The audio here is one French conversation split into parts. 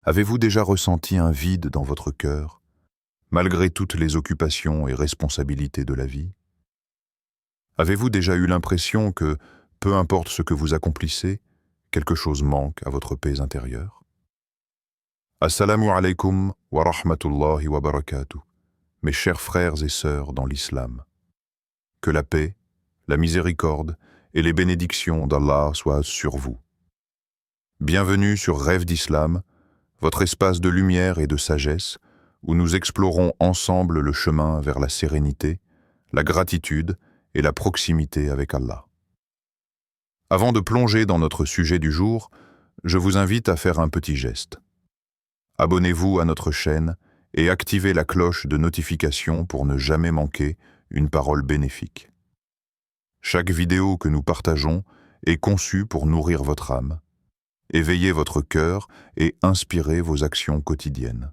Avez-vous déjà ressenti un vide dans votre cœur, malgré toutes les occupations et responsabilités de la vie? Avez-vous déjà eu l'impression que, peu importe ce que vous accomplissez, quelque chose manque à votre paix intérieure? Assalamu alaikum wa rahmatullahi wa barakatuh, mes chers frères et sœurs dans l'islam. Que la paix, la miséricorde et les bénédictions d'Allah soient sur vous. Bienvenue sur Rêve d'Islam, votre espace de lumière et de sagesse, où nous explorons ensemble le chemin vers la sérénité, la gratitude et la proximité avec Allah. Avant de plonger dans notre sujet du jour, je vous invite à faire un petit geste. Abonnez-vous à notre chaîne et activez la cloche de notification pour ne jamais manquer une parole bénéfique. Chaque vidéo que nous partageons est conçue pour nourrir votre âme, éveiller votre cœur et inspirer vos actions quotidiennes.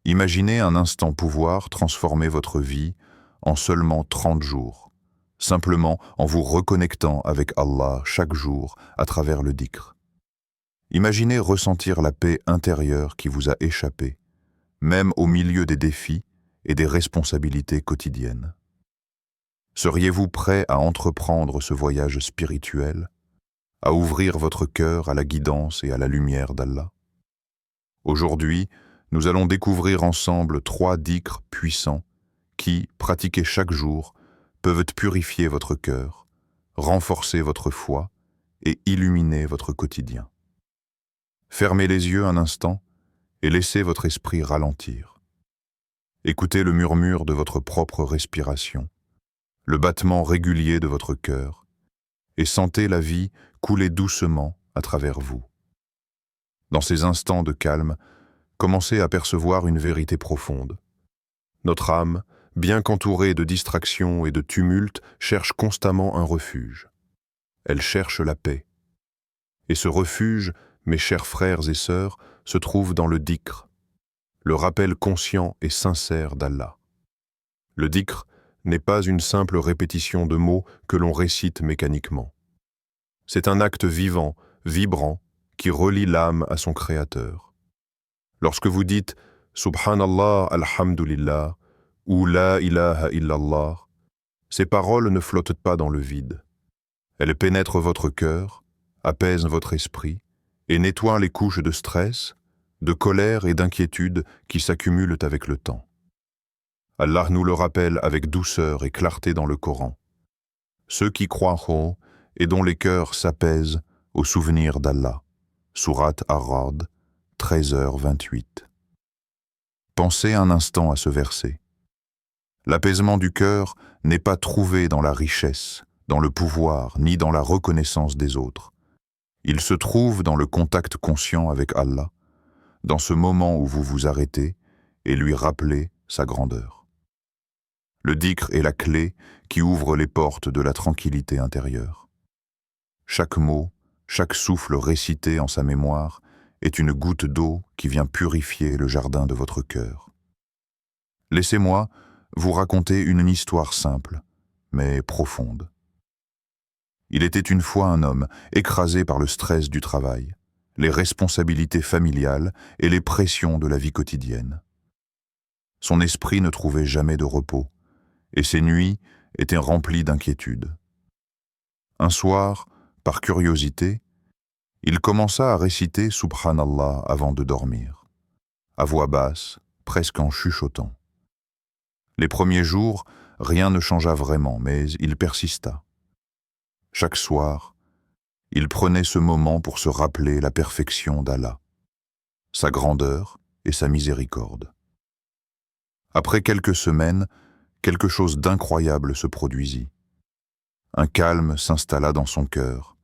Imaginez un instant pouvoir transformer votre vie en seulement 30 jours, simplement en vous reconnectant avec Allah chaque jour à travers le dhikr. Imaginez ressentir la paix intérieure qui vous a échappé, même au milieu des défis et des responsabilités quotidiennes. Seriez-vous prêt à entreprendre ce voyage spirituel, à ouvrir votre cœur à la guidance et à la lumière d'Allah? Aujourd'hui, nous allons découvrir ensemble 3 dhikrs puissants qui, pratiqués chaque jour, peuvent purifier votre cœur, renforcer votre foi et illuminer votre quotidien. Fermez les yeux un instant et laissez votre esprit ralentir. Écoutez le murmure de votre propre respiration, le battement régulier de votre cœur, et sentez la vie couler doucement à travers vous. Dans ces instants de calme, commencez à percevoir une vérité profonde. Notre âme, bien qu'entourée de distractions et de tumultes, cherche constamment un refuge. Elle cherche la paix. Et ce refuge, mes chers frères et sœurs, se trouve dans le dhikr, le rappel conscient et sincère d'Allah. Le dhikr n'est pas une simple répétition de mots que l'on récite mécaniquement. C'est un acte vivant, vibrant, qui relie l'âme à son Créateur. Lorsque vous dites « Subhanallah, alhamdulillah » ou « La ilaha illallah », ces paroles ne flottent pas dans le vide. Elles pénètrent votre cœur, apaisent votre esprit et nettoient les couches de stress, de colère et d'inquiétude qui s'accumulent avec le temps. Allah nous le rappelle avec douceur et clarté dans le Coran. Ceux qui croiront et dont les cœurs s'apaisent au souvenir d'Allah. Sourate Ar-Ra'd, 13h28. Pensez un instant à ce verset. L'apaisement du cœur n'est pas trouvé dans la richesse, dans le pouvoir, ni dans la reconnaissance des autres. Il se trouve dans le contact conscient avec Allah, dans ce moment où vous vous arrêtez et lui rappelez sa grandeur. Le dhikr est la clé qui ouvre les portes de la tranquillité intérieure. Chaque mot, chaque souffle récité en sa mémoire est une goutte d'eau qui vient purifier le jardin de votre cœur. Laissez-moi vous raconter une histoire simple, mais profonde. Il était une fois un homme écrasé par le stress du travail, les responsabilités familiales et les pressions de la vie quotidienne. Son esprit ne trouvait jamais de repos, et ses nuits étaient remplies d'inquiétude. Un soir, par curiosité, il commença à réciter Subhanallah avant de dormir, à voix basse, presque en chuchotant. Les premiers jours, rien ne changea vraiment, mais il persista. Chaque soir, il prenait ce moment pour se rappeler la perfection d'Allah, sa grandeur et sa miséricorde. Après quelques semaines, quelque chose d'incroyable se produisit. Un calme s'installa dans son cœur,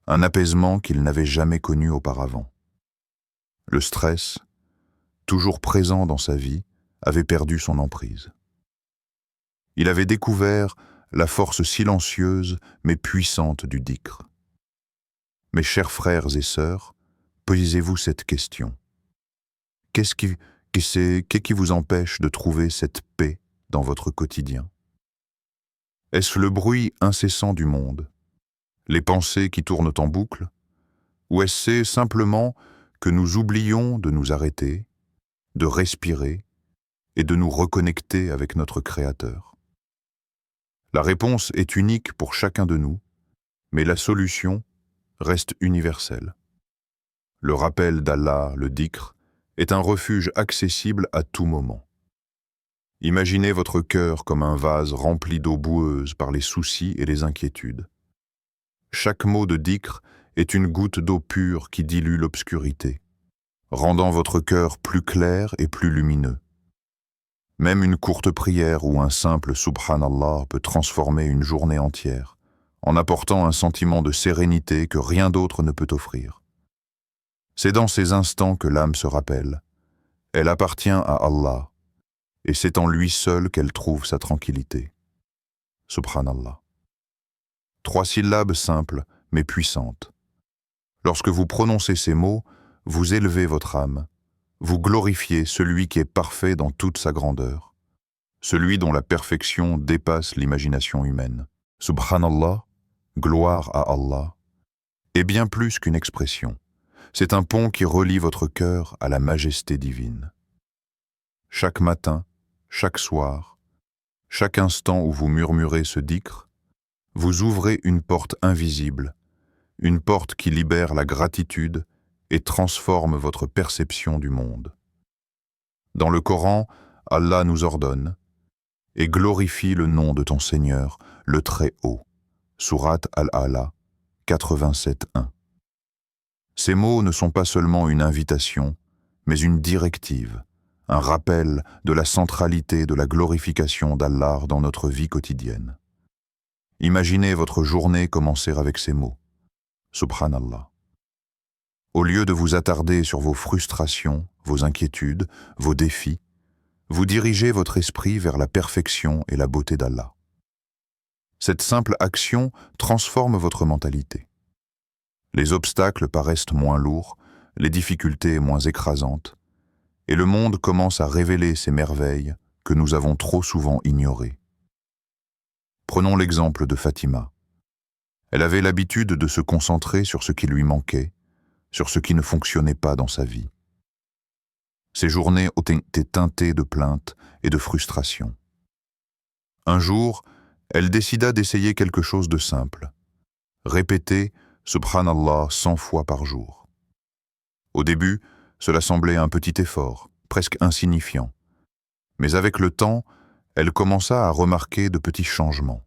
un apaisement qu'il n'avait jamais connu auparavant. Le stress, toujours présent dans sa vie, avait perdu son emprise. Il avait découvert la force silencieuse mais puissante du dhikr. Mes chers frères et sœurs, posez-vous cette question. Qu'est-ce qui vous empêche de trouver cette paix dans votre quotidien? Est-ce le bruit incessant du monde, les pensées qui tournent en boucle, ou est-ce simplement que nous oublions de nous arrêter, de respirer et de nous reconnecter avec notre Créateur. La réponse est unique pour chacun de nous, mais la solution reste universelle. Le rappel d'Allah, le dhikr, est un refuge accessible à tout moment. Imaginez votre cœur comme un vase rempli d'eau boueuse par les soucis et les inquiétudes. Chaque mot de dhikr est une goutte d'eau pure qui dilue l'obscurité, rendant votre cœur plus clair et plus lumineux. Même une courte prière ou un simple Subhanallah peut transformer une journée entière, en apportant un sentiment de sérénité que rien d'autre ne peut offrir. C'est dans ces instants que l'âme se rappelle. Elle appartient à Allah, et c'est en lui seul qu'elle trouve sa tranquillité. Subhanallah. 3 syllabes simples, mais puissantes. Lorsque vous prononcez ces mots, vous élevez votre âme, vous glorifiez celui qui est parfait dans toute sa grandeur, celui dont la perfection dépasse l'imagination humaine. Subhanallah, gloire à Allah, est bien plus qu'une expression. C'est un pont qui relie votre cœur à la majesté divine. Chaque matin, chaque soir, chaque instant où vous murmurez ce dhikr, vous ouvrez une porte invisible, une porte qui libère la gratitude et transforme votre perception du monde. Dans le Coran, Allah nous ordonne « Et glorifie le nom de ton Seigneur, le Très-Haut » Sourate Al-A'la, 87.1. Ces mots ne sont pas seulement une invitation, mais une directive, un rappel de la centralité de la glorification d'Allah dans notre vie quotidienne. Imaginez votre journée commencer avec ces mots. Subhanallah. Au lieu de vous attarder sur vos frustrations, vos inquiétudes, vos défis, vous dirigez votre esprit vers la perfection et la beauté d'Allah. Cette simple action transforme votre mentalité. Les obstacles paraissent moins lourds, les difficultés moins écrasantes, et le monde commence à révéler ces merveilles que nous avons trop souvent ignorées. Prenons l'exemple de Fatima. Elle avait l'habitude de se concentrer sur ce qui lui manquait, sur ce qui ne fonctionnait pas dans sa vie. Ses journées ont été teintées de plaintes et de frustrations. Un jour, elle décida d'essayer quelque chose de simple. Répéter Subhanallah 100 fois par jour. Au début, cela semblait un petit effort, presque insignifiant. Mais avec le temps, elle commença à remarquer de petits changements.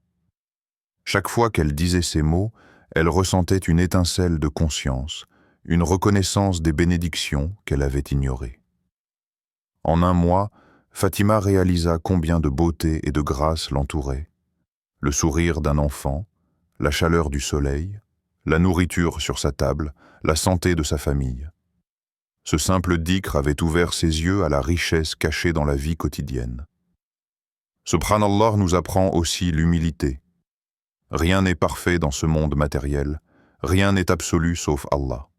Chaque fois qu'elle disait ces mots, elle ressentait une étincelle de conscience, une reconnaissance des bénédictions qu'elle avait ignorées. En un mois, Fatima réalisa combien de beauté et de grâce l'entouraient. Le sourire d'un enfant, la chaleur du soleil, la nourriture sur sa table, la santé de sa famille. Ce simple dhikr avait ouvert ses yeux à la richesse cachée dans la vie quotidienne. Subhanallah nous apprend aussi l'humilité. Rien n'est parfait dans ce monde matériel, rien n'est absolu sauf Allah.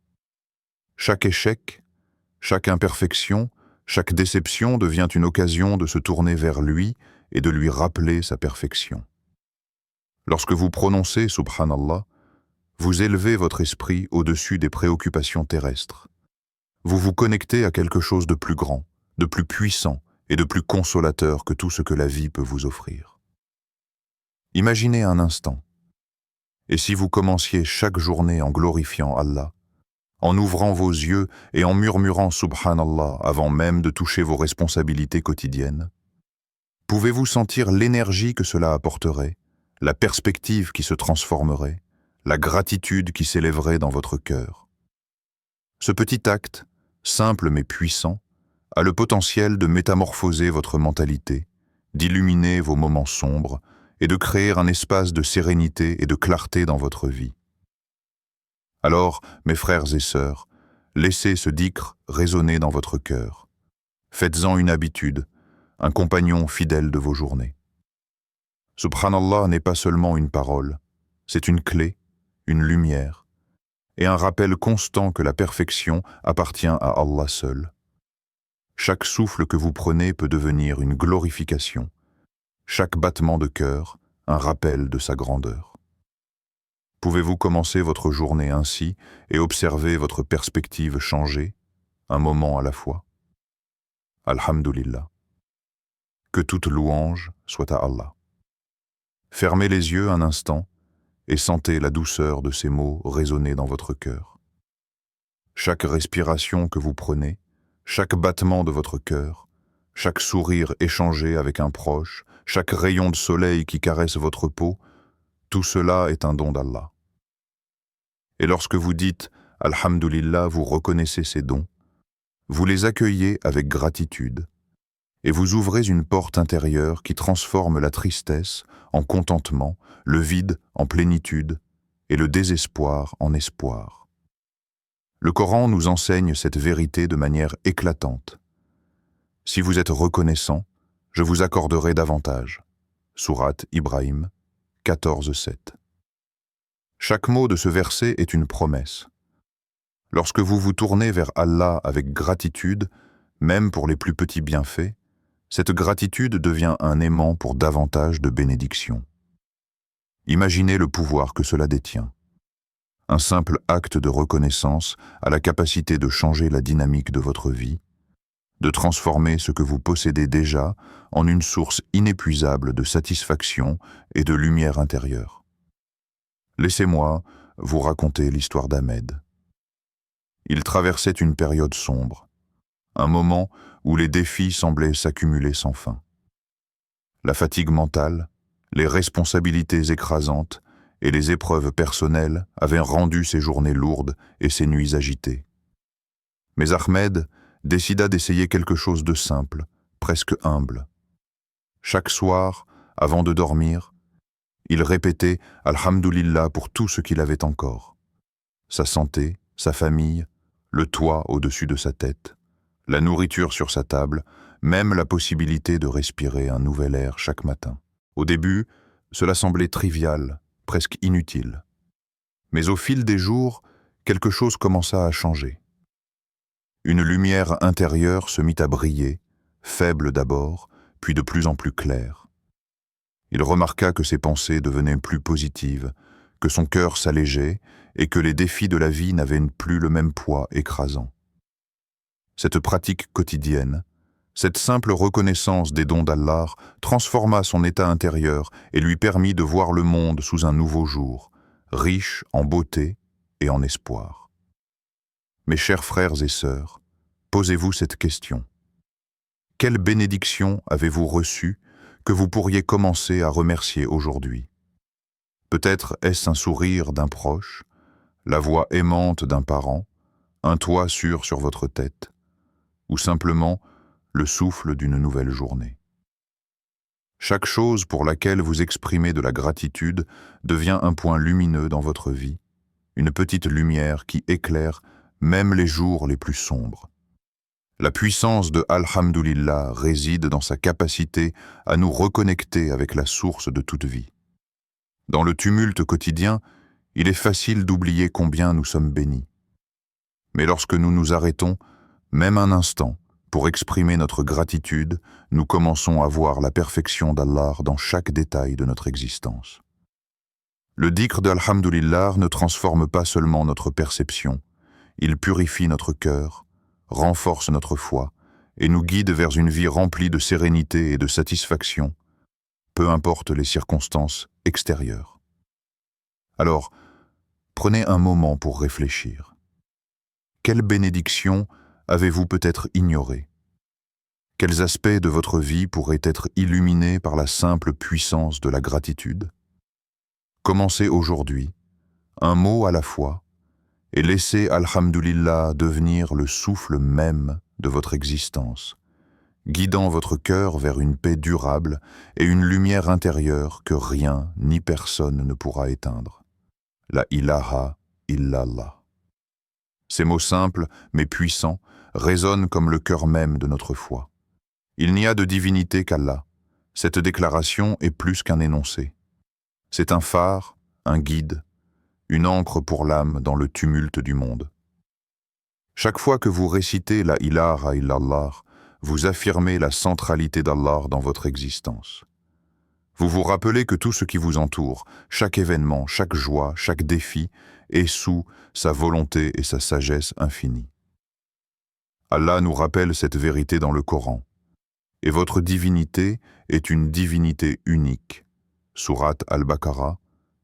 Chaque échec, chaque imperfection, chaque déception devient une occasion de se tourner vers lui et de lui rappeler sa perfection. Lorsque vous prononcez Subhanallah, vous élevez votre esprit au-dessus des préoccupations terrestres. Vous vous connectez à quelque chose de plus grand, de plus puissant et de plus consolateur que tout ce que la vie peut vous offrir. Imaginez un instant. Et si vous commenciez chaque journée en glorifiant Allah, en ouvrant vos yeux et en murmurant Subhanallah avant même de toucher vos responsabilités quotidiennes, pouvez-vous sentir l'énergie que cela apporterait, la perspective qui se transformerait, la gratitude qui s'élèverait dans votre cœur? Ce petit acte, simple mais puissant, a le potentiel de métamorphoser votre mentalité, d'illuminer vos moments sombres et de créer un espace de sérénité et de clarté dans votre vie. Alors, mes frères et sœurs, laissez ce dhikr résonner dans votre cœur. Faites-en une habitude, un compagnon fidèle de vos journées. Subhanallah n'est pas seulement une parole, c'est une clé, une lumière, et un rappel constant que la perfection appartient à Allah seul. Chaque souffle que vous prenez peut devenir une glorification, chaque battement de cœur, un rappel de sa grandeur. Pouvez-vous commencer votre journée ainsi et observer votre perspective changer, un moment à la fois. Alhamdulillah. Que toute louange soit à Allah. Fermez les yeux un instant et sentez la douceur de ces mots résonner dans votre cœur. Chaque respiration que vous prenez, chaque battement de votre cœur, chaque sourire échangé avec un proche, chaque rayon de soleil qui caresse votre peau, tout cela est un don d'Allah. Et lorsque vous dites « Alhamdulillah », vous reconnaissez ces dons, vous les accueillez avec gratitude et vous ouvrez une porte intérieure qui transforme la tristesse en contentement, le vide en plénitude et le désespoir en espoir. Le Coran nous enseigne cette vérité de manière éclatante. Si vous êtes reconnaissant, je vous accorderai davantage. Sourate Ibrahim 14:7. Chaque mot de ce verset est une promesse. Lorsque vous vous tournez vers Allah avec gratitude, même pour les plus petits bienfaits, cette gratitude devient un aimant pour davantage de bénédictions. Imaginez le pouvoir que cela détient. Un simple acte de reconnaissance a la capacité de changer la dynamique de votre vie, de transformer ce que vous possédez déjà en une source inépuisable de satisfaction et de lumière intérieure. Laissez-moi vous raconter l'histoire d'Ahmed. Il traversait une période sombre, un moment où les défis semblaient s'accumuler sans fin. La fatigue mentale, les responsabilités écrasantes et les épreuves personnelles avaient rendu ses journées lourdes et ses nuits agitées. Mais Ahmed décida d'essayer quelque chose de simple, presque humble. Chaque soir, avant de dormir, il répétait « Alhamdulillah » pour tout ce qu'il avait encore. Sa santé, sa famille, le toit au-dessus de sa tête, la nourriture sur sa table, même la possibilité de respirer un nouvel air chaque matin. Au début, cela semblait trivial, presque inutile. Mais au fil des jours, quelque chose commença à changer. Une lumière intérieure se mit à briller, faible d'abord, puis de plus en plus claire. Il remarqua que ses pensées devenaient plus positives, que son cœur s'allégeait et que les défis de la vie n'avaient plus le même poids écrasant. Cette pratique quotidienne, cette simple reconnaissance des dons d'Allah transforma son état intérieur et lui permit de voir le monde sous un nouveau jour, riche en beauté et en espoir. Mes chers frères et sœurs, posez-vous cette question. Quelle bénédiction avez-vous reçue que vous pourriez commencer à remercier aujourd'hui? Peut-être est-ce un sourire d'un proche, la voix aimante d'un parent, un toit sûr sur votre tête, ou simplement le souffle d'une nouvelle journée. Chaque chose pour laquelle vous exprimez de la gratitude devient un point lumineux dans votre vie, une petite lumière qui éclaire même les jours les plus sombres. La puissance de Alhamdulillah réside dans sa capacité à nous reconnecter avec la source de toute vie. Dans le tumulte quotidien, il est facile d'oublier combien nous sommes bénis. Mais lorsque nous nous arrêtons, même un instant, pour exprimer notre gratitude, nous commençons à voir la perfection d'Allah dans chaque détail de notre existence. Le dhikr d'Alhamdulillah ne transforme pas seulement notre perception, il purifie notre cœur, renforce notre foi et nous guide vers une vie remplie de sérénité et de satisfaction, peu importe les circonstances extérieures. Alors, prenez un moment pour réfléchir. Quelle bénédiction avez-vous peut-être ignorée? Quels aspects de votre vie pourraient être illuminés par la simple puissance de la gratitude? Commencez aujourd'hui, un mot à la fois, et laissez Alhamdulillah devenir le souffle même de votre existence, guidant votre cœur vers une paix durable et une lumière intérieure que rien ni personne ne pourra éteindre. La ilaha illallah. Ces mots simples, mais puissants, résonnent comme le cœur même de notre foi. Il n'y a de divinité qu'Allah. Cette déclaration est plus qu'un énoncé. C'est un phare, un guide, une ancre pour l'âme dans le tumulte du monde. Chaque fois que vous récitez la ilaha illallah, vous affirmez la centralité d'Allah dans votre existence. Vous vous rappelez que tout ce qui vous entoure, chaque événement, chaque joie, chaque défi, est sous sa volonté et sa sagesse infinie. Allah nous rappelle cette vérité dans le Coran. Et votre divinité est une divinité unique. Sourate Al-Baqarah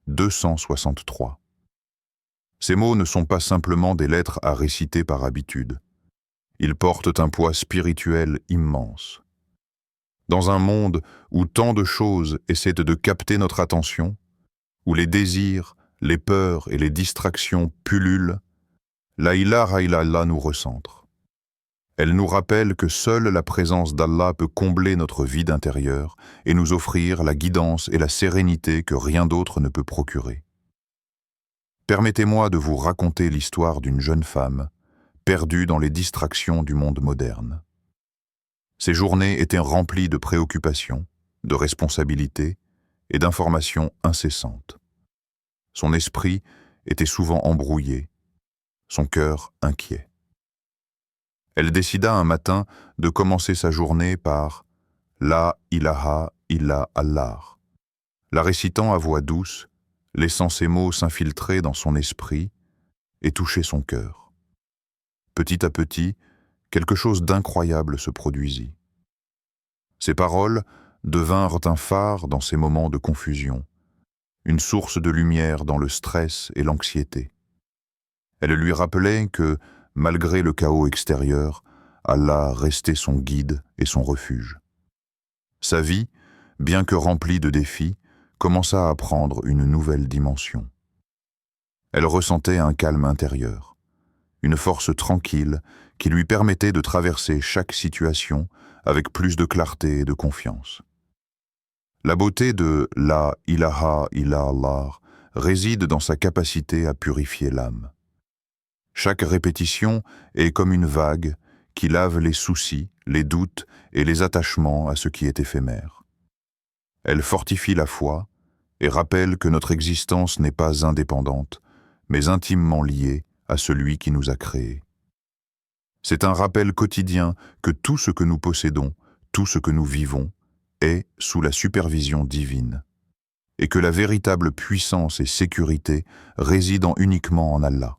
263. Ces mots ne sont pas simplement des lettres à réciter par habitude. Ils portent un poids spirituel immense. Dans un monde où tant de choses essaient de capter notre attention, où les désirs, les peurs et les distractions pullulent, la ilaha illallah nous recentre. Elle nous rappelle que seule la présence d'Allah peut combler notre vide intérieur et nous offrir la guidance et la sérénité que rien d'autre ne peut procurer. Permettez-moi de vous raconter l'histoire d'une jeune femme perdue dans les distractions du monde moderne. Ses journées étaient remplies de préoccupations, de responsabilités et d'informations incessantes. Son esprit était souvent embrouillé, son cœur inquiet. Elle décida un matin de commencer sa journée par « La ilaha illa Allah », la récitant à voix douce, laissant ces mots s'infiltrer dans son esprit et toucher son cœur. Petit à petit, quelque chose d'incroyable se produisit. Ces paroles devinrent un phare dans ces moments de confusion, une source de lumière dans le stress et l'anxiété. Elle lui rappelait que, malgré le chaos extérieur, Allah restait son guide et son refuge. Sa vie, bien que remplie de défis, commença à prendre une nouvelle dimension. Elle ressentait un calme intérieur, une force tranquille qui lui permettait de traverser chaque situation avec plus de clarté et de confiance. La beauté de la ilaha illallah réside dans sa capacité à purifier l'âme. Chaque répétition est comme une vague qui lave les soucis, les doutes et les attachements à ce qui est éphémère. Elle fortifie la foi et rappelle que notre existence n'est pas indépendante, mais intimement liée à celui qui nous a créés. C'est un rappel quotidien que tout ce que nous possédons, tout ce que nous vivons, est sous la supervision divine, et que la véritable puissance et sécurité résident uniquement en Allah.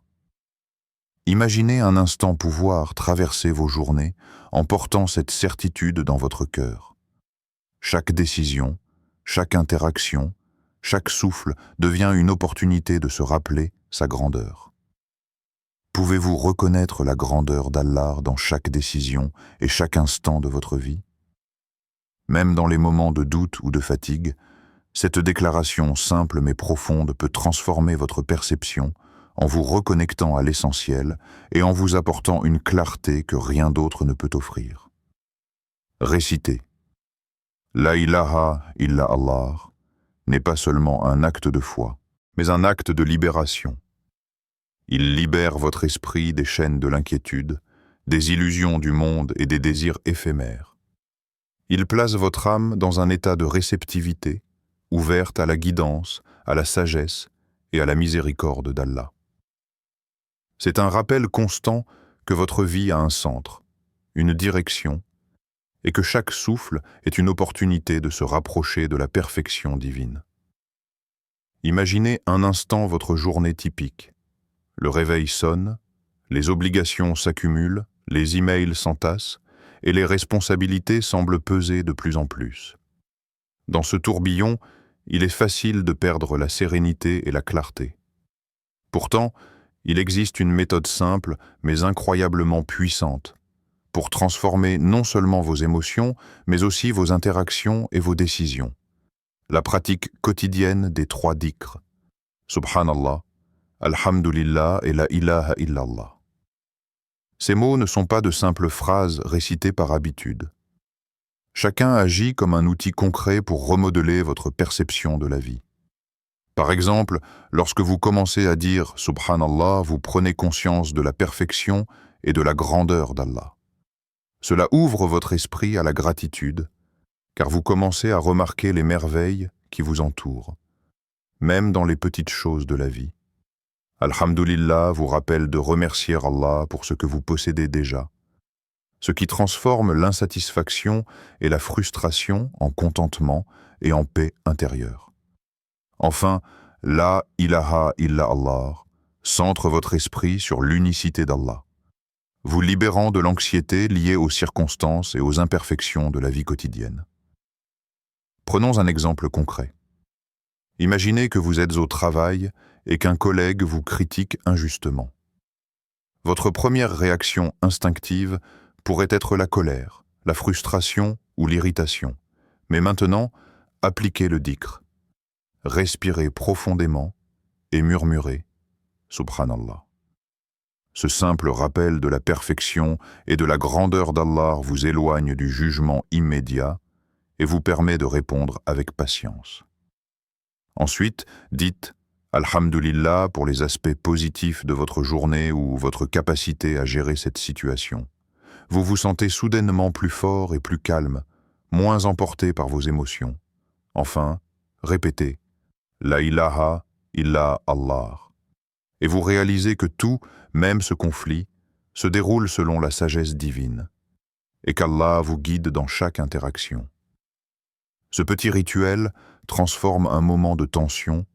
Imaginez un instant pouvoir traverser vos journées en portant cette certitude dans votre cœur. Chaque décision, chaque interaction, chaque souffle devient une opportunité de se rappeler sa grandeur. Pouvez-vous reconnaître la grandeur d'Allah dans chaque décision et chaque instant de votre vie? Même dans les moments de doute ou de fatigue, cette déclaration simple mais profonde peut transformer votre perception en vous reconnectant à l'essentiel et en vous apportant une clarté que rien d'autre ne peut offrir. Récitez. La ilaha illa Allah n'est pas seulement un acte de foi, mais un acte de libération. Il libère votre esprit des chaînes de l'inquiétude, des illusions du monde et des désirs éphémères. Il place votre âme dans un état de réceptivité, ouverte à la guidance, à la sagesse et à la miséricorde d'Allah. C'est un rappel constant que votre vie a un centre, une direction, et que chaque souffle est une opportunité de se rapprocher de la perfection divine. Imaginez un instant votre journée typique. Le réveil sonne, les obligations s'accumulent, les emails s'entassent, et les responsabilités semblent peser de plus en plus. Dans ce tourbillon, il est facile de perdre la sérénité et la clarté. Pourtant, il existe une méthode simple, mais incroyablement puissante, pour transformer non seulement vos émotions, mais aussi vos interactions et vos décisions. La pratique quotidienne des 3 dhikrs. Subhanallah, Alhamdulillah et la ilaha illallah. Ces mots ne sont pas de simples phrases récitées par habitude. Chacun agit comme un outil concret pour remodeler votre perception de la vie. Par exemple, lorsque vous commencez à dire « Subhanallah », vous prenez conscience de la perfection et de la grandeur d'Allah. Cela ouvre votre esprit à la gratitude, car vous commencez à remarquer les merveilles qui vous entourent, même dans les petites choses de la vie. Alhamdulillah vous rappelle de remercier Allah pour ce que vous possédez déjà, ce qui transforme l'insatisfaction et la frustration en contentement et en paix intérieure. Enfin, la ilaha illa Allah centre votre esprit sur l'unicité d'Allah. vous libérant de l'anxiété liée aux circonstances et aux imperfections de la vie quotidienne. Prenons un exemple concret. Imaginez que vous êtes au travail et qu'un collègue vous critique injustement. Votre première réaction instinctive pourrait être la colère, la frustration ou l'irritation. Mais maintenant, appliquez le dhikr. Respirez profondément et murmurez « Subhanallah ». Ce simple rappel de la perfection et de la grandeur d'Allah vous éloigne du jugement immédiat et vous permet de répondre avec patience. Ensuite, dites « Alhamdulillah » pour les aspects positifs de votre journée ou votre capacité à gérer cette situation. Vous vous sentez soudainement plus fort et plus calme, moins emporté par vos émotions. Enfin, répétez « La ilaha illa Allah » et vous réalisez que tout, même ce conflit, se déroule selon la sagesse divine et qu'Allah vous guide dans chaque interaction. Ce petit rituel transforme un moment de tension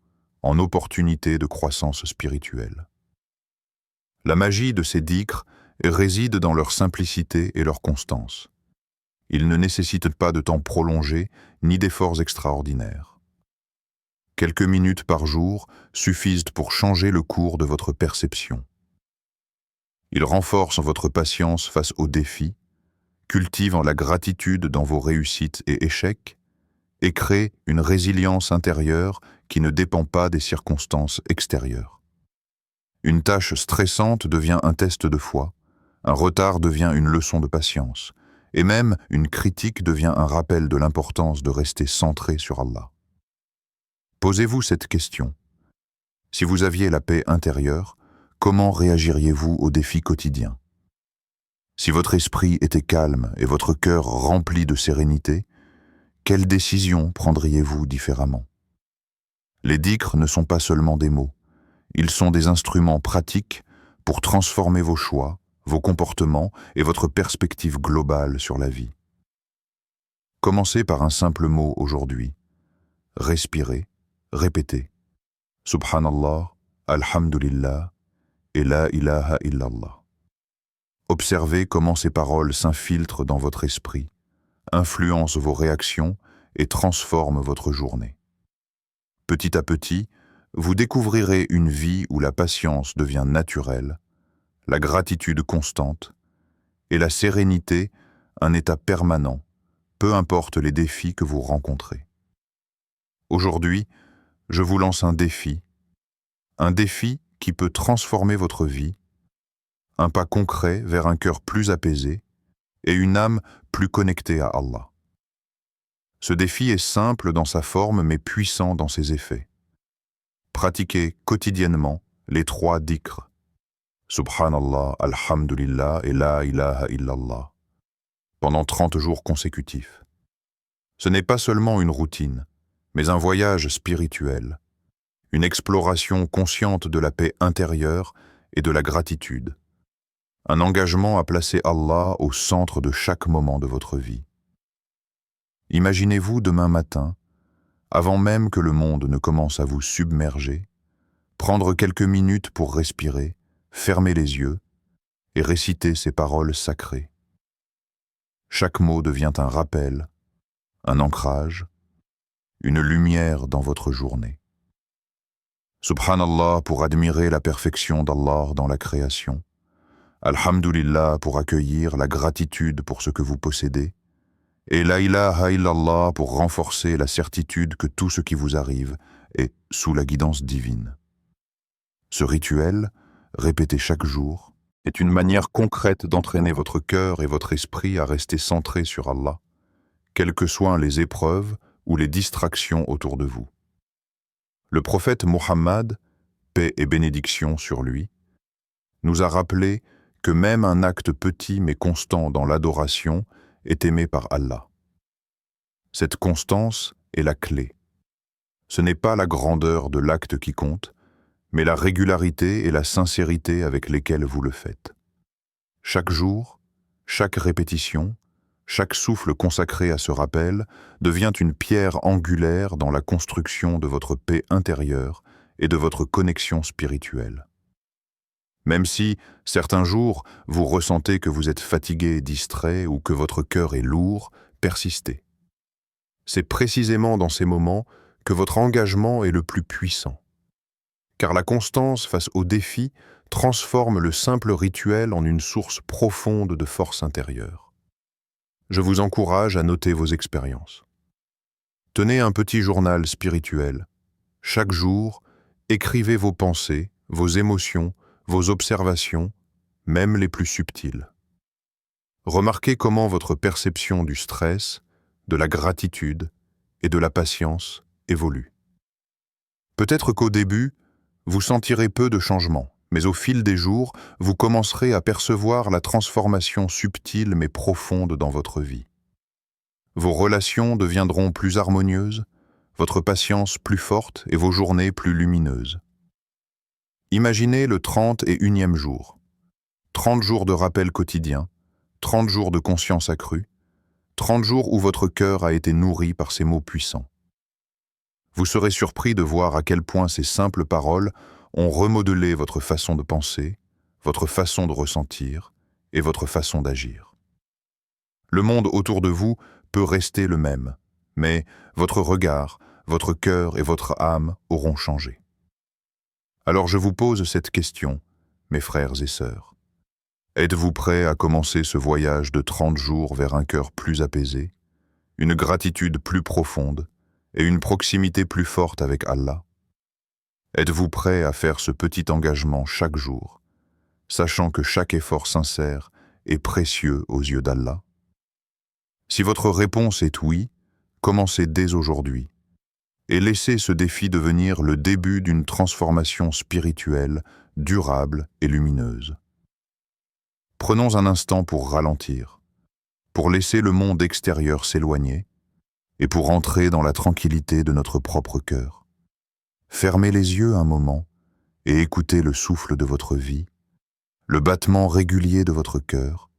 en opportunité de croissance spirituelle. La magie de ces dhikrs réside dans leur simplicité et leur constance. Ils ne nécessitent pas de temps prolongé ni d'efforts extraordinaires. Quelques minutes par jour suffisent pour changer le cours de votre perception. Ils renforcent votre patience face aux défis, cultivent la gratitude dans vos réussites et échecs, et créent une résilience intérieure qui ne dépend pas des circonstances extérieures. Une tâche stressante devient un test de foi, un retard devient une leçon de patience, et même une critique devient un rappel de l'importance de rester centré sur Allah. Posez-vous cette question. Si vous aviez la paix intérieure, comment réagiriez-vous aux défis quotidiens? Si votre esprit était calme et votre cœur rempli de sérénité, quelles décisions prendriez-vous différemment? Les dhikrs ne sont pas seulement des mots, ils sont des instruments pratiques pour transformer vos choix, vos comportements et votre perspective globale sur la vie. Commencez par un simple mot aujourd'hui. Respirez, répétez. Subhanallah, Alhamdulillah et La ilaha illallah. Observez comment ces paroles s'infiltrent dans votre esprit, influencent vos réactions et transforment votre journée. Petit à petit, vous découvrirez une vie où la patience devient naturelle, la gratitude constante et la sérénité un état permanent, peu importe les défis que vous rencontrez. Aujourd'hui, je vous lance un défi qui peut transformer votre vie, un pas concret vers un cœur plus apaisé et une âme plus connectée à Allah. Ce défi est simple dans sa forme mais puissant dans ses effets. Pratiquez quotidiennement les 3 dhikrs. Subhanallah, Alhamdulillah et La ilaha illallah pendant 30 jours consécutifs. Ce n'est pas seulement une routine, mais un voyage spirituel, une exploration consciente de la paix intérieure et de la gratitude, un engagement à placer Allah au centre de chaque moment de votre vie. Imaginez-vous demain matin, avant même que le monde ne commence à vous submerger, prendre quelques minutes pour respirer, fermer les yeux et réciter ces paroles sacrées. Chaque mot devient un rappel, un ancrage, une lumière dans votre journée. Subhanallah pour admirer la perfection d'Allah dans la création. Alhamdulillah pour accueillir la gratitude pour ce que vous possédez. Et La ilaha illallah pour renforcer la certitude que tout ce qui vous arrive est sous la guidance divine. Ce rituel, répété chaque jour, est une manière concrète d'entraîner votre cœur et votre esprit à rester centrés sur Allah, quelles que soient les épreuves ou les distractions autour de vous. Le prophète Muhammad, paix et bénédiction sur lui, nous a rappelé que même un acte petit mais constant dans l'adoration est aimé par Allah. Cette constance est la clé. Ce n'est pas la grandeur de l'acte qui compte, mais la régularité et la sincérité avec lesquelles vous le faites. Chaque jour, chaque répétition, chaque souffle consacré à ce rappel devient une pierre angulaire dans la construction de votre paix intérieure et de votre connexion spirituelle. Même si, certains jours, vous ressentez que vous êtes fatigué et distrait ou que votre cœur est lourd, persistez. C'est précisément dans ces moments que votre engagement est le plus puissant. Car la constance face aux défis transforme le simple rituel en une source profonde de force intérieure. Je vous encourage à noter vos expériences. Tenez un petit journal spirituel. Chaque jour, écrivez vos pensées, vos émotions, vos observations, même les plus subtiles. Remarquez comment votre perception du stress, de la gratitude et de la patience évolue. Peut-être qu'au début, vous sentirez peu de changements, mais au fil des jours, vous commencerez à percevoir la transformation subtile mais profonde dans votre vie. Vos relations deviendront plus harmonieuses, votre patience plus forte et vos journées plus lumineuses. Imaginez le 31e jour. 30 jours de rappel quotidien, 30 jours de conscience accrue, 30 jours où votre cœur a été nourri par ces mots puissants. Vous serez surpris de voir à quel point ces simples paroles ont remodelé votre façon de penser, votre façon de ressentir et votre façon d'agir. Le monde autour de vous peut rester le même, mais votre regard, votre cœur et votre âme auront changé. Alors je vous pose cette question, mes frères et sœurs. Êtes-vous prêts à commencer ce voyage de 30 jours vers un cœur plus apaisé, une gratitude plus profonde et une proximité plus forte avec Allah? Êtes-vous prêts à faire ce petit engagement chaque jour, sachant que chaque effort sincère est précieux aux yeux d'Allah? Si votre réponse est oui, commencez dès aujourd'hui et laissez ce défi devenir le début d'une transformation spirituelle, durable et lumineuse. Prenons un instant pour ralentir, pour laisser le monde extérieur s'éloigner et pour entrer dans la tranquillité de notre propre cœur. Fermez les yeux un moment et écoutez le souffle de votre vie, le battement régulier de votre cœur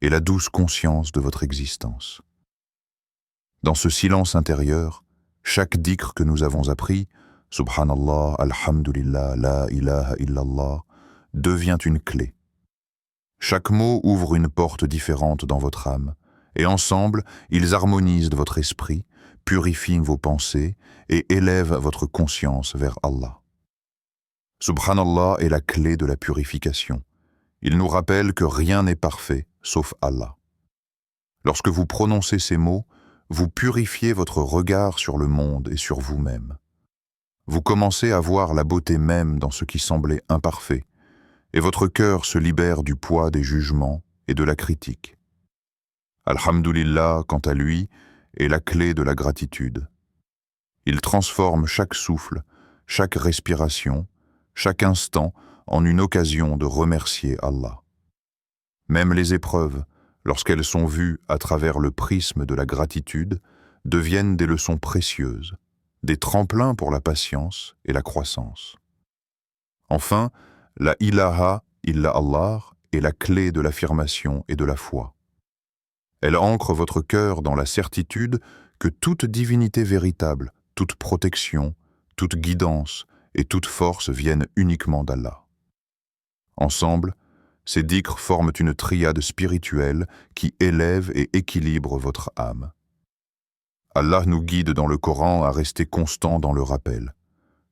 et la douce conscience de votre existence. Dans ce silence intérieur, chaque dhikr que nous avons appris, Subhanallah, Alhamdulillah, La ilaha illallah, devient une clé. Chaque mot ouvre une porte différente dans votre âme, et ensemble, ils harmonisent votre esprit, purifient vos pensées et élèvent votre conscience vers Allah. Subhanallah est la clé de la purification. Il nous rappelle que rien n'est parfait, sauf Allah. Lorsque vous prononcez ces mots, vous purifiez votre regard sur le monde et sur vous-même. Vous commencez à voir la beauté même dans ce qui semblait imparfait, et votre cœur se libère du poids des jugements et de la critique. Alhamdulillah, quant à lui, est la clé de la gratitude. Il transforme chaque souffle, chaque respiration, chaque instant en une occasion de remercier Allah. Même les épreuves, lorsqu'elles sont vues à travers le prisme de la gratitude, deviennent des leçons précieuses, des tremplins pour la patience et la croissance. Enfin, la ilaha illallah est la clé de l'affirmation et de la foi. Elle ancre votre cœur dans la certitude que toute divinité véritable, toute protection, toute guidance et toute force viennent uniquement d'Allah. Ensemble, ces dhikrs forment une triade spirituelle qui élève et équilibre votre âme. Allah nous guide dans le Coran à rester constants dans le rappel.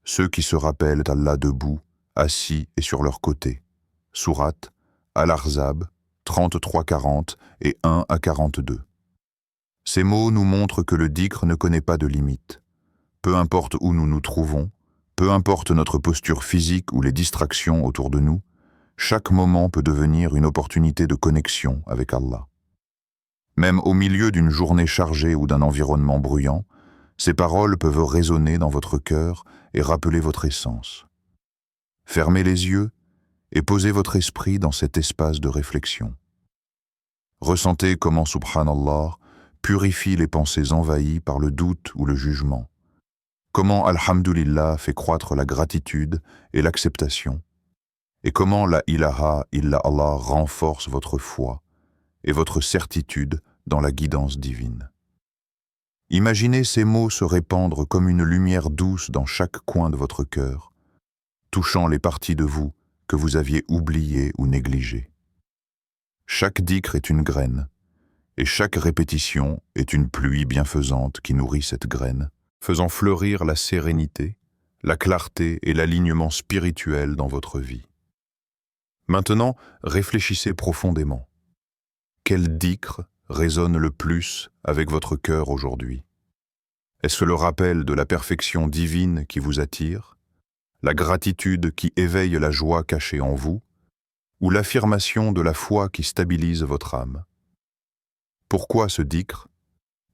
Ceux qui se rappellent d'Allah debout, assis et sur leur côté. Sourate Al-Ahzab 33-40 et 1-42. Ces mots nous montrent que le dhikr ne connaît pas de limite. Peu importe où nous nous trouvons, peu importe notre posture physique ou les distractions autour de nous, chaque moment peut devenir une opportunité de connexion avec Allah. Même au milieu d'une journée chargée ou d'un environnement bruyant, ces paroles peuvent résonner dans votre cœur et rappeler votre essence. Fermez les yeux et posez votre esprit dans cet espace de réflexion. Ressentez comment Subhanallah purifie les pensées envahies par le doute ou le jugement. Comment Alhamdulillah fait croître la gratitude et l'acceptation. Et comment la ilaha illallah renforce votre foi et votre certitude dans la guidance divine. Imaginez ces mots se répandre comme une lumière douce dans chaque coin de votre cœur, touchant les parties de vous que vous aviez oublié ou négligé. Chaque dhikr est une graine, et chaque répétition est une pluie bienfaisante qui nourrit cette graine, faisant fleurir la sérénité, la clarté et l'alignement spirituel dans votre vie. Maintenant, réfléchissez profondément. Quel dhikr résonne le plus avec votre cœur aujourd'hui? Est-ce le rappel de la perfection divine qui vous attire, la gratitude qui éveille la joie cachée en vous, ou l'affirmation de la foi qui stabilise votre âme? Pourquoi ce dhikr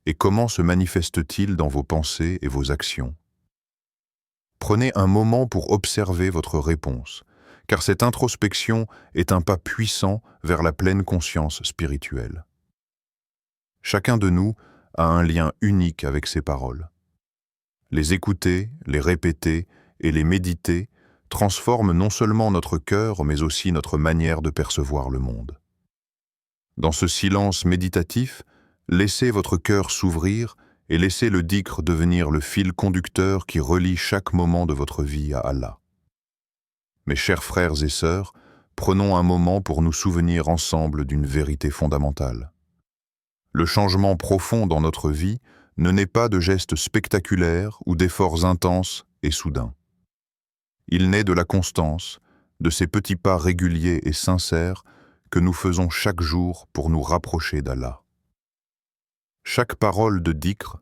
et comment se manifeste-t-il dans vos pensées et vos actions? Prenez un moment pour observer votre réponse, car cette introspection est un pas puissant vers la pleine conscience spirituelle. Chacun de nous a un lien unique avec ces paroles. Les écouter, les répéter et les méditer transforment non seulement notre cœur, mais aussi notre manière de percevoir le monde. Dans ce silence méditatif, laissez votre cœur s'ouvrir et laissez le dhikr devenir le fil conducteur qui relie chaque moment de votre vie à Allah. Mes chers frères et sœurs, prenons un moment pour nous souvenir ensemble d'une vérité fondamentale. Le changement profond dans notre vie ne naît pas de gestes spectaculaires ou d'efforts intenses et soudains. Il naît de la constance, de ces petits pas réguliers et sincères que nous faisons chaque jour pour nous rapprocher d'Allah. Chaque parole de dhikr,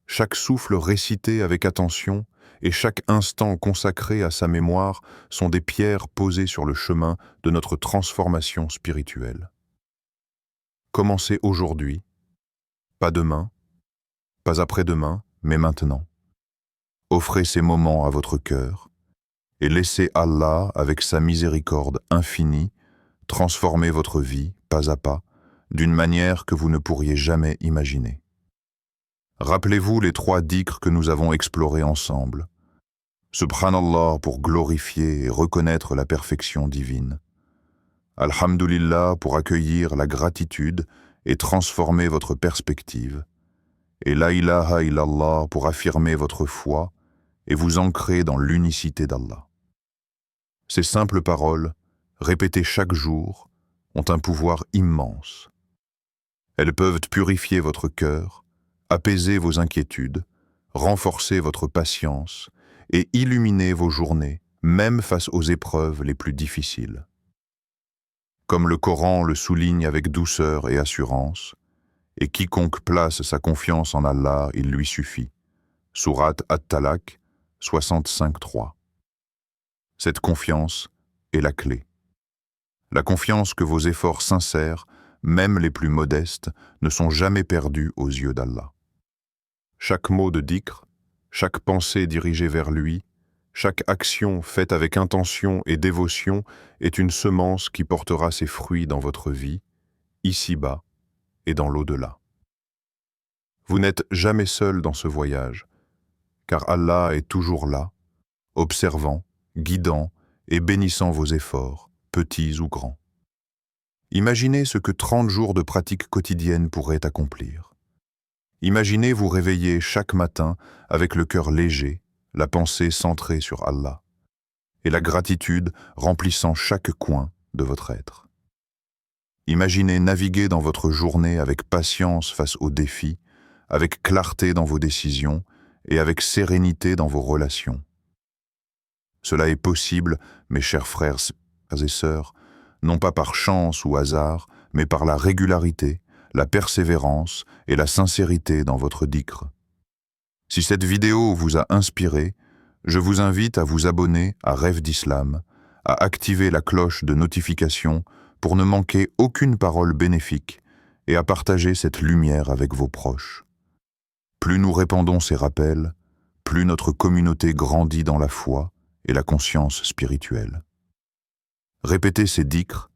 chaque souffle récité avec attention et chaque instant consacré à sa mémoire sont des pierres posées sur le chemin de notre transformation spirituelle. Commencez aujourd'hui, pas demain, pas après-demain, mais maintenant. Offrez ces moments à votre cœur et laissez Allah, avec sa miséricorde infinie, transformer votre vie, pas à pas, d'une manière que vous ne pourriez jamais imaginer. Rappelez-vous les 3 dhikrs que nous avons explorés ensemble. Subhanallah pour glorifier et reconnaître la perfection divine. Alhamdulillah pour accueillir la gratitude et transformer votre perspective. Et La ilaha illallah pour affirmer votre foi et vous ancrer dans l'unicité d'Allah. Ces simples paroles, répétées chaque jour, ont un pouvoir immense. Elles peuvent purifier votre cœur, apaiser vos inquiétudes, renforcer votre patience et illuminer vos journées, même face aux épreuves les plus difficiles. Comme le Coran le souligne avec douceur et assurance, et quiconque place sa confiance en Allah, il lui suffit. Sourate At-Talaq 65.3. Cette confiance est la clé. La confiance que vos efforts sincères, même les plus modestes, ne sont jamais perdus aux yeux d'Allah. Chaque mot de dhikr, chaque pensée dirigée vers lui, chaque action faite avec intention et dévotion est une semence qui portera ses fruits dans votre vie, ici-bas et dans l'au-delà. Vous n'êtes jamais seul dans ce voyage, car Allah est toujours là, observant, guidant et bénissant vos efforts, petits ou grands. Imaginez ce que 30 jours de pratique quotidienne pourraient accomplir. Imaginez vous réveiller chaque matin avec le cœur léger, la pensée centrée sur Allah, et la gratitude remplissant chaque coin de votre être. Imaginez naviguer dans votre journée avec patience face aux défis, avec clarté dans vos décisions et avec sérénité dans vos relations. Cela est possible, mes chers frères et sœurs, non pas par chance ou hasard, mais par la régularité, la persévérance et la sincérité dans votre dhikr. Si cette vidéo vous a inspiré, je vous invite à vous abonner à Rêve d'Islam, à activer la cloche de notification pour ne manquer aucune parole bénéfique et à partager cette lumière avec vos proches. Plus nous répandons ces rappels, plus notre communauté grandit dans la foi et la conscience spirituelle. Répétez ces dhikrs,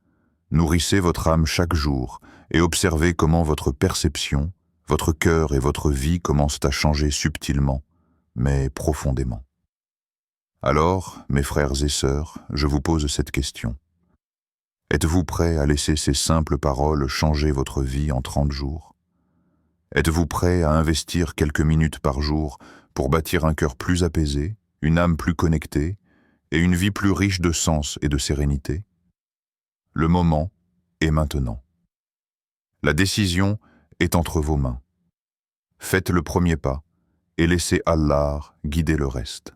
nourrissez votre âme chaque jour et observez comment votre perception, votre cœur et votre vie commencent à changer subtilement, mais profondément. Alors, mes frères et sœurs, je vous pose cette question. Êtes-vous prêts à laisser ces simples paroles changer votre vie en 30 jours? Êtes-vous prêts à investir quelques minutes par jour pour bâtir un cœur plus apaisé, une âme plus connectée et une vie plus riche de sens et de sérénité? Le moment est maintenant. La décision est entre vos mains. Faites le premier pas et laissez Allah guider le reste.